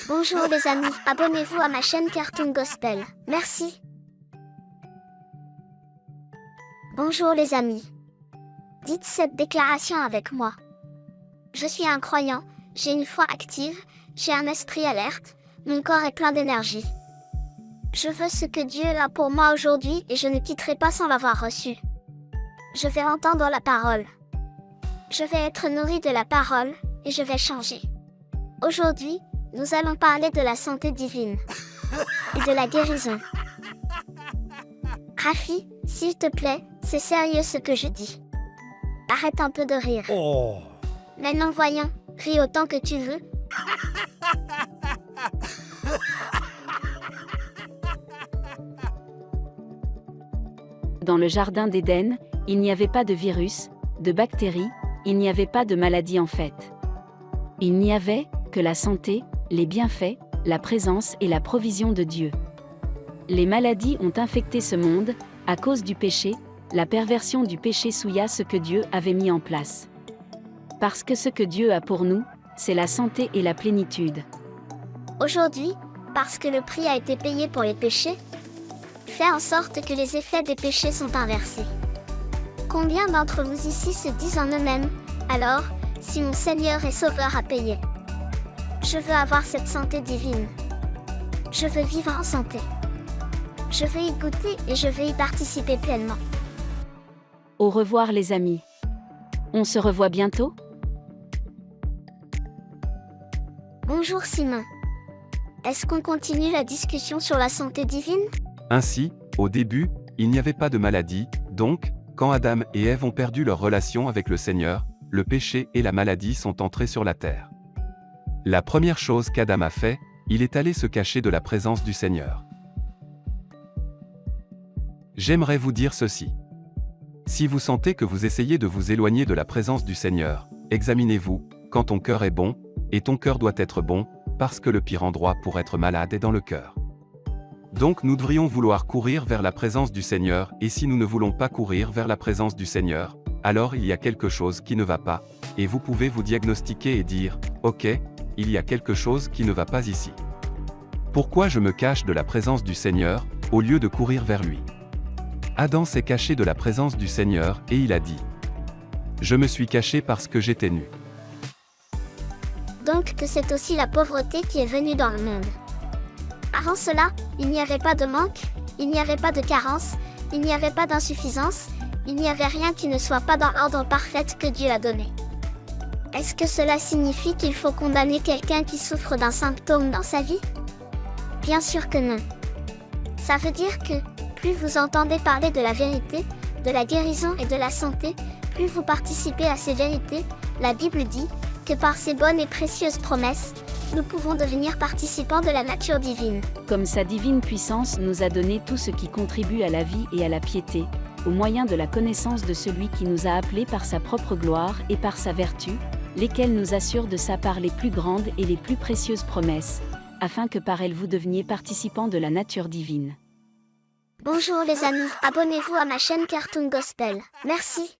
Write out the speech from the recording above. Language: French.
Bonjour les amis, abonnez-vous à ma chaîne Cartoon Gospel. Merci. Bonjour les amis. Dites cette déclaration avec moi. Je suis un croyant, j'ai une foi active, j'ai un esprit alerte, mon corps est plein d'énergie. Je veux ce que Dieu a pour moi aujourd'hui et je ne quitterai pas sans l'avoir reçu. Je vais entendre la parole. Je vais être nourri de la parole et je vais changer. Aujourd'hui, nous allons parler de la santé divine et de la guérison. Rafi, s'il te plaît, c'est sérieux ce que je dis. Arrête un peu de rire. Oh. Maintenant voyons, ris autant que tu veux. Dans le jardin d'Éden, il n'y avait pas de virus, de bactéries, il n'y avait pas de maladie en fait. Il n'y avait que la santé, les bienfaits, la présence et la provision de Dieu. Les maladies ont infecté ce monde, à cause du péché, la perversion du péché souilla ce que Dieu avait mis en place. Parce que ce que Dieu a pour nous, c'est la santé et la plénitude. Aujourd'hui, parce que le prix a été payé pour les péchés, fais en sorte que les effets des péchés sont inversés. Combien d'entre vous ici se disent en eux-mêmes, alors, si mon Seigneur et Sauveur a payé, je veux avoir cette santé divine. Je veux vivre en santé. Je veux y goûter et je veux y participer pleinement. Au revoir les amis. On se revoit bientôt? Bonjour Simon. Est-ce qu'on continue la discussion sur la santé divine? Ainsi, au début, il n'y avait pas de maladie, donc, quand Adam et Ève ont perdu leur relation avec le Seigneur, le péché et la maladie sont entrés sur la terre. La première chose qu'Adam a fait, il est allé se cacher de la présence du Seigneur. J'aimerais vous dire ceci. Si vous sentez que vous essayez de vous éloigner de la présence du Seigneur, examinez-vous, quand ton cœur est bon, et ton cœur doit être bon, parce que le pire endroit pour être malade est dans le cœur. Donc nous devrions vouloir courir vers la présence du Seigneur, et si nous ne voulons pas courir vers la présence du Seigneur, alors il y a quelque chose qui ne va pas, et vous pouvez vous diagnostiquer et dire, « Ok, il y a quelque chose qui ne va pas ici. Pourquoi je me cache de la présence du Seigneur, au lieu de courir vers lui ?» Adam s'est caché de la présence du Seigneur, et il a dit, « Je me suis caché parce que j'étais nu. » Donc que c'est aussi la pauvreté qui est venue dans le monde. Avant cela, il n'y avait pas de manque, il n'y avait pas de carence, il n'y avait pas d'insuffisance, il n'y avait rien qui ne soit pas dans l'ordre parfait que Dieu a donné. Est-ce que cela signifie qu'il faut condamner quelqu'un qui souffre d'un symptôme dans sa vie? Bien sûr que non. Ça veut dire que, plus vous entendez parler de la vérité, de la guérison et de la santé, plus vous participez à ces vérités, la Bible dit que par ces bonnes et précieuses promesses, nous pouvons devenir participants de la nature divine. Comme sa divine puissance nous a donné tout ce qui contribue à la vie et à la piété, au moyen de la connaissance de celui qui nous a appelés par sa propre gloire et par sa vertu, lesquelles nous assurent de sa part les plus grandes et les plus précieuses promesses, afin que par elles vous deveniez participants de la nature divine. Bonjour les amis, abonnez-vous à ma chaîne Cartoon Gospel. Merci.